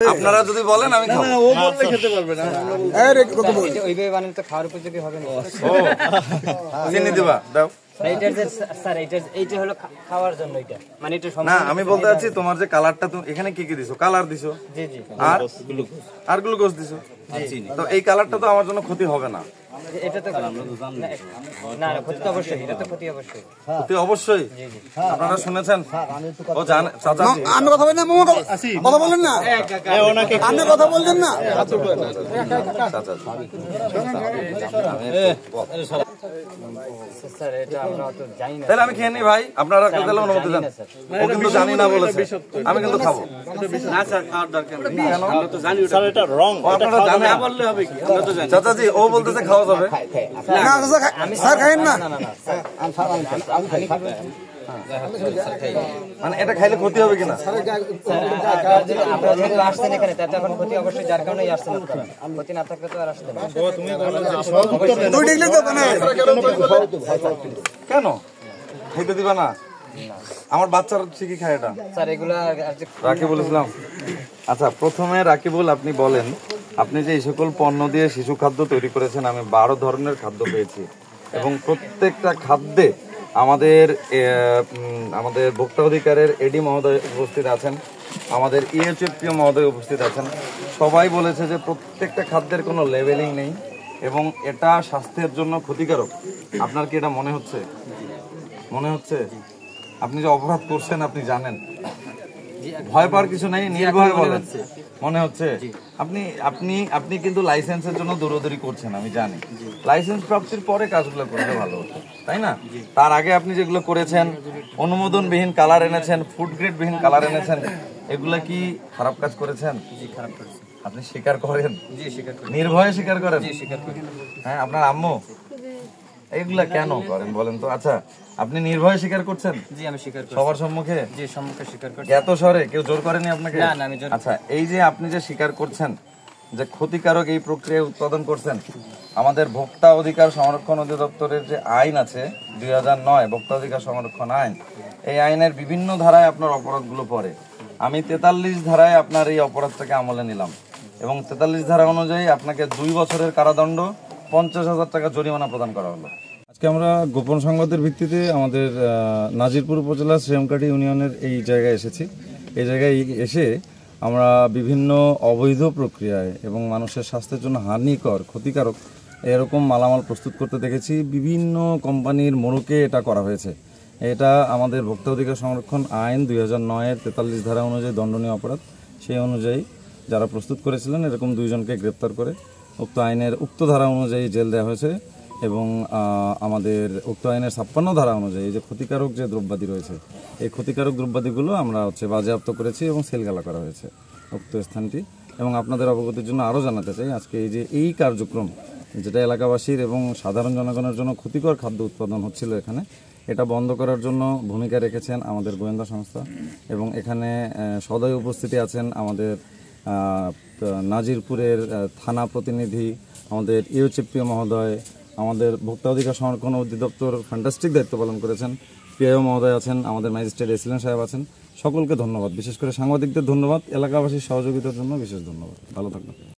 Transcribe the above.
আপনারা যদি বলেন আমি খাবো। ও বললে খেতে পারবে না। আরে কত বল ওইভাবে বানালে তো খাওয়ার উপযোগী হবে না। ও চিনি দিবা দাও। এইটার যে স্যার এইটা হলো খাওয়ার জন্য এটা মানে এটা না আমি বলতে চাচ্ছি তোমার যে কালারটা তুমি এখানে কি কি দিছো? কালার দিছো, জি জি, আর গ্লুকোজ দিছো। তো এই কালারটা তো আমার জন্য ক্ষতি হবে না। এটা তো না না ক্ষতি তো অবশ্যই, এটা তো ক্ষতি অবশ্যই। ক্ষতি অবশ্যই। আপনারা শুনেছেন? ও জানে চাচা আমি কথা বলেন না মামা, কথা বলেন না আপনি কথা বললেন না। স্যার এটা আমরা তো জানি না। তাহলে আমি খেয়ে নি ভাই, আপনারা তাহলে অনুমতি দেন। ও কিন্তু জানি না বলেছে, আমি কিন্তু খাবো না স্যার, খাওয়ার দরকার নেই। আমরা তো জানি স্যার এটা রং। আপনারা জানেন না বললে হবে কি? আমরা তো জানি। চাচাজি ও বলতেছে খাওয়া যাবে না স্যার খাইেন না। মানে এটা খাইলে ক্ষতি হবে কিনা? আপনারা যেহেতু আসছেন এখানে তাতে এখন ক্ষতি অবশ্যই, যার কারণেই আসছেন আপনারা। ক্ষতি না থাকলে তো আর আসতেন না। তুই দেখলি তো মানে কেন খেতে দিবা না? আমার বাচ্চারা ঠিকই খায় এটা। স্যার এগুলা রাকিব বলেছিলাম। আচ্ছা প্রথমে রাকিবুল আপনি বলেন, আপনি যে এই সকল পণ্য দিয়ে শিশু খাদ্য তৈরি করেছেন, আমি 12 ধরনের খাদ্য পেয়েছি এবং প্রত্যেকটা খাদ্যে আমাদের ভোক্তা অধিকারের এডি মহোদয় উপস্থিত আছেন, আমাদের ইএচএফপিও মহোদয় উপস্থিত আছেন। সবাই বলেছে যে প্রত্যেকটা খাদ্যের কোনো লেবেলিং নেই এবং এটা স্বাস্থ্যের জন্য ক্ষতিকারক। আপনার কি এটা মনে হচ্ছে? মনে হচ্ছে আপনি যে অপরাধ করছেন আপনি জানেন, ভয় পাওয়ার কিছু নেই, নির্ভয়ে বলেন। মনে হচ্ছে আপনি আপনি আপনি কিন্তু লাইসেন্সের জন্য দৌড়াদৌড়ি করছেন, আমি জানি। লাইসেন্স প্রাপ্তির পরে কাজগুলো করলে ভালো হতো, তাই না? তার আগে আপনি যেগুলো করেছেন, অনুমোদনবিহীন কালার এনেছেন, ফুড গ্রেড বিহীন কালার এনেছেন, এগুলা কি খারাপ কাজ করেছেন? খারাপ করেছেন। আপনি স্বীকার করেন? নির্ভয়ে স্বীকার করেন? হ্যাঁ, আপনার আম্মু এগুলা কেন করেন বলেন তো? আচ্ছা আপনি নির্ভয়ে স্বীকার করছেন? জি আমি স্বীকার করি। সবার সম্মুখে? জি সম্মুখে স্বীকার করি। এত স্বরে কেউ জোর করেনি আপনাকে? না না আমি আচ্ছা এই যে আপনি যে স্বীকার করছেন যে ক্ষতিকারক এই প্রক্রিয়া উৎপাদন করছেন, আমাদের ভোক্তা অধিকার সংরক্ষণ অধিদপ্তরের যে আইন আছে 2009 ভোক্তা অধিকার সংরক্ষণ আইন, এই আইনের বিভিন্ন ধারায় আপনার অপরাধগুলো পড়ে। আমি 43 ধারায় আপনার এই অপরাধটাকে আমলে নিলাম এবং 43 ধারা অনুযায়ী আপনাকে 2 বছরের কারাদণ্ড, 50,000 টাকা জরিমানা প্রদান করা হলো। আজকে আমরা গোপন সংবাদের ভিত্তিতে আমাদের নাজিরপুর উপজেলা শ্রীরামকাঠি ইউনিয়নের এই জায়গায় এসেছি। এই জায়গায় এসে আমরা বিভিন্ন অবৈধ প্রক্রিয়ায় এবং মানুষের স্বাস্থ্যের জন্য হানিকর, ক্ষতিকারক এরকম মালামাল প্রস্তুত করতে দেখেছি। বিভিন্ন কোম্পানির মোড়কে এটা করা হয়েছে। এটা আমাদের ভোক্তা অধিকার সংরক্ষণ আইন 2009-এর 43 ধারা অনুযায়ী দণ্ডনীয় অপরাধ। সেই অনুযায়ী যারা প্রস্তুত করেছিলেন এরকম 2 জনকে গ্রেপ্তার করে উক্ত আইনের উক্ত ধারা অনুযায়ী জেল দেওয়া হয়েছে এবং আমাদের উক্ত আইনের 56 ধারা অনুযায়ী যে ক্ষতিকারক যে দ্রব্যাদি রয়েছে, এই ক্ষতিকারক দ্রব্যাদিগুলো আমরা বাজেয়াপ্ত করেছি এবং সিলগালা করা হয়েছে উক্ত স্থানটি। এবং আপনাদের অবগতির জন্য আরও জানাতে চাই, আজকে এই কার্যক্রম যেটা এলাকাবাসীর এবং সাধারণ জনগণের জন্য ক্ষতিকর খাদ্য উৎপাদন হচ্ছিল এখানে, এটা বন্ধ করার জন্য ভূমিকা রেখেছেন আমাদের গোয়েন্দা সংস্থা এবং এখানে সদয় উপস্থিতি আছেন আমাদের নাজিরপুরের থানা প্রতিনিধি, আমাদের ইউচিপিও মহোদয়, আমাদের ভোক্তা অধিকার সংরক্ষণ অধিদপ্তর ফ্যান্টাস্টিক দায়িত্ব পালন করেছেন, পিআইও মহোদয় আছেন, আমাদের ম্যাজিস্ট্রেট এসিলেন সাহেব আছেন। সকলকে ধন্যবাদ, বিশেষ করে সাংবাদিকদের ধন্যবাদ, এলাকাবাসীর সহযোগিতার জন্য বিশেষ ধন্যবাদ। ভালো থাকবেন।